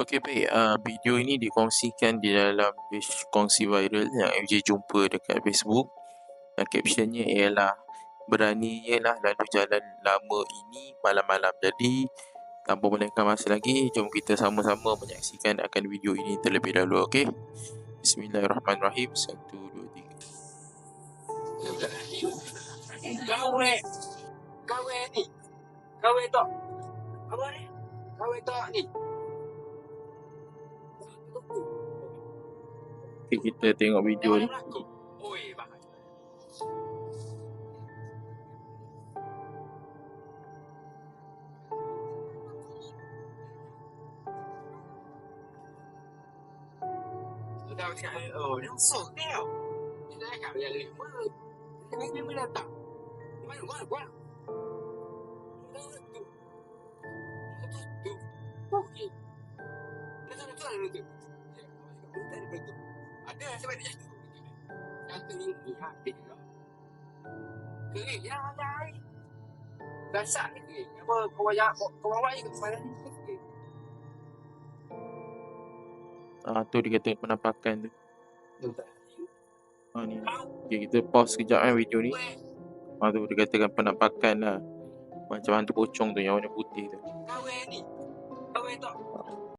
Okey, baik. Video ini dikongsikan di dalam page kongsi viral yang MJ jumpa dekat Facebook. Captionnya ialah, "Beraninya lah lalu jalan lama ini malam-malam." Jadi, tanpa melengahkan masa lagi, jom kita sama-sama menyaksikan akan video ini terlebih dahulu, okey? Bismillahirrahmanirrahim. 1, 2, 3. Kau ni tok. Apa ni? Kau tok ni. Okay, kita tengok video ni. Oi, bahaya. Sudah cakap, oh, langsung tau. Kita cakap dia lima. Lima datang. Mana? Tu. Okey. Dah tu. Ada sebab dia jatuh. Jatuh ni habis dah. Kering yang ada air. Gasak ni kering. Apa kau bawa air ke mana ni? Tu dia kata penampakan tu. Ni. Okay, kita pause sekejap video ni. Tu dia katakan penampakan lah. Macam hantu pocong tu yang warna putih tu. Kau ni tok.